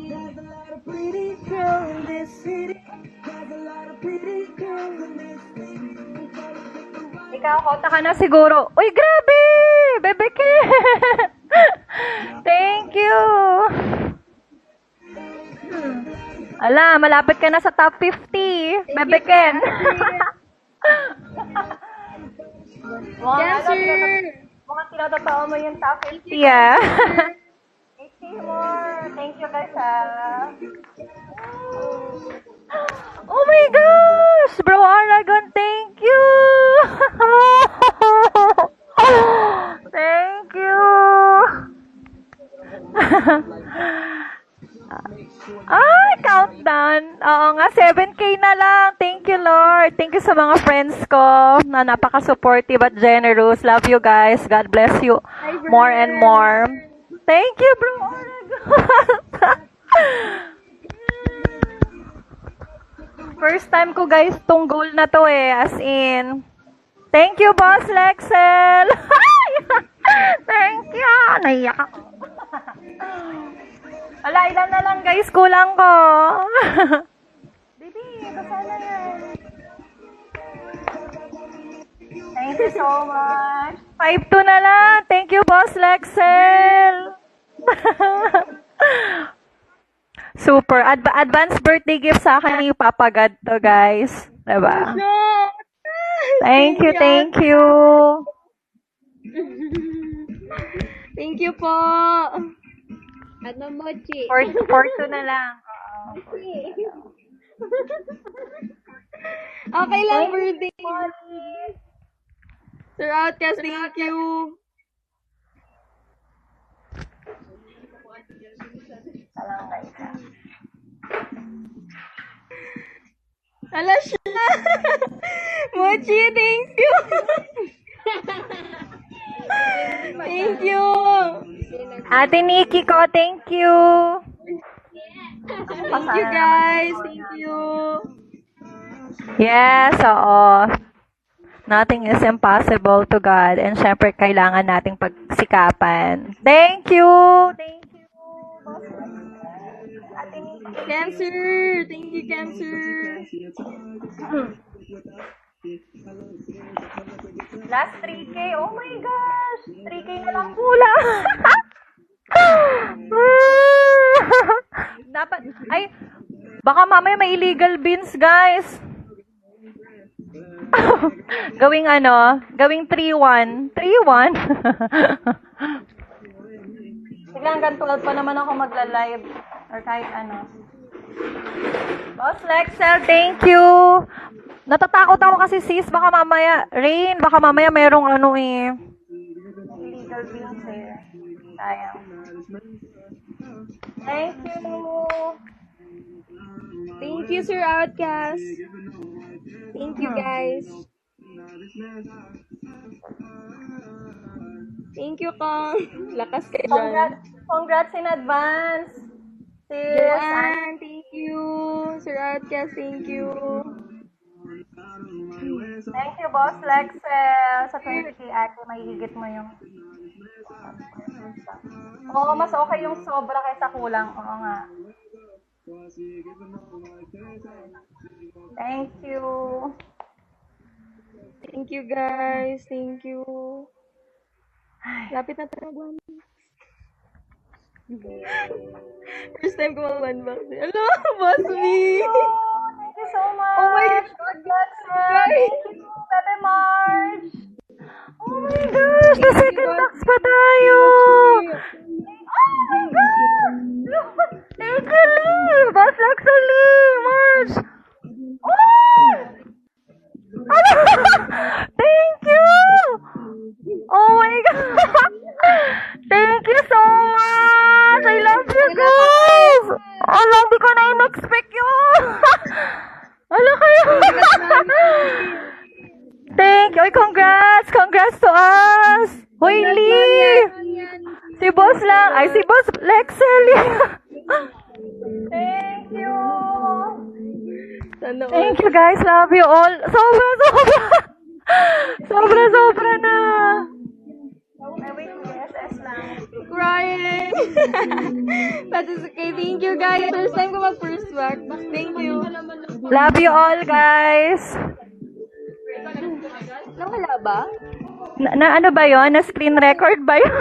There's a lot of pretty girls in this city. There's a lot of pretty girls in this city. Ikaw, kota ka na siguro. Uy, grabe! Bebe Ken! Thank you! Ala, malapit ka na sa top 50. Bebe Ken! Mukhang tinatotoo mo yung top 50, ah. Thank you more. Thank you guys, ah. Oh my gosh! Bro Aragon, thank you! Thank you! Ay, countdown! Oo nga, 7K na lang. Thank you, Lord. Thank you sa mga friends ko na napaka-supportive at generous. Love you guys. God bless you more and more. Thank you, Bro Aragon. First time ko guys tong goal na to eh, as in. Thank you, Boss Lexel. Thank you. Naiyak ako. Wala, ilan na lang guys, kulang ko. Baby, basa na yan. Thank you so much. 5-2 na lang. Thank you, Boss Lexel. Super. Advance birthday gift sa akin ni Papa God to, guys. Diba? Thank you, thank you. Thank you po. Ano mochi? 4-2 na lang. Okay lang, birthday. Sir Outcast, thank you. Ala siya. Mochi, thank you. Thank you. Ate Nikki ko, thank you. Thank you guys. Thank you. Yes, oo. Nothing is impossible to God. And syempre, kailangan nating pagsikapan. Thank you. Thank you. Ate Nikki. Cancer. Thank you, Cancer. Last 3K. Oh my gosh. 3K na lang kulang. Dapat, ay, baka mamaya may illegal bins, guys. Gawing ano? Gawing 3-1. 3-1? Sige, hanggang 12 pa naman ako magla-live. Or kahit ano. Boss Lexel, thank you. Natatakot ako kasi sis, baka mamaya, Rain, baka mamaya merong ano eh. Illegal bins eh. Sayang. Thank you. Thank you, Sir Outcast. Thank you, guys. Thank you, Kong. Lakas ka dyan. Congrats in advance. Sis. Joanne, thank you. Sir Outcast, thank you. Thank you, Boss Lexel. Sa 20K ate, may higit mo yung... Oo, mas okay yung sobra kaysa kulang. Oo nga. Thank you. Thank you, guys. Thank you. Lapit na tayo mag-1. First time ko mag-1 Hello, boss me. Thank you so much. Oh my God. Congrats, thank you, Pepe March. Oh my gosh, the second box pa tayo. Oh my God. Thank you, Lee. Boss Lexel Lee. March. Oh! Thank you. Oh my God. Thank you so much. I love you guys. Alam, di ko na in-expect yun. Alam kayo. Thank you. Oy, congrats. Congrats to us. Hoy, Lee. Si Boss lang. Ay, si Boss Lexel. Thank you. Thank you guys. Love you all. Sobra, sobra. Sobra, sobra na. Ay, wait. SS lang. crying. That is okay. Thank you, guys. First time ko mag-first wax. Thank you. Love you all, guys. Nawala ba? Na ano ba yon? Na screen record ba yun?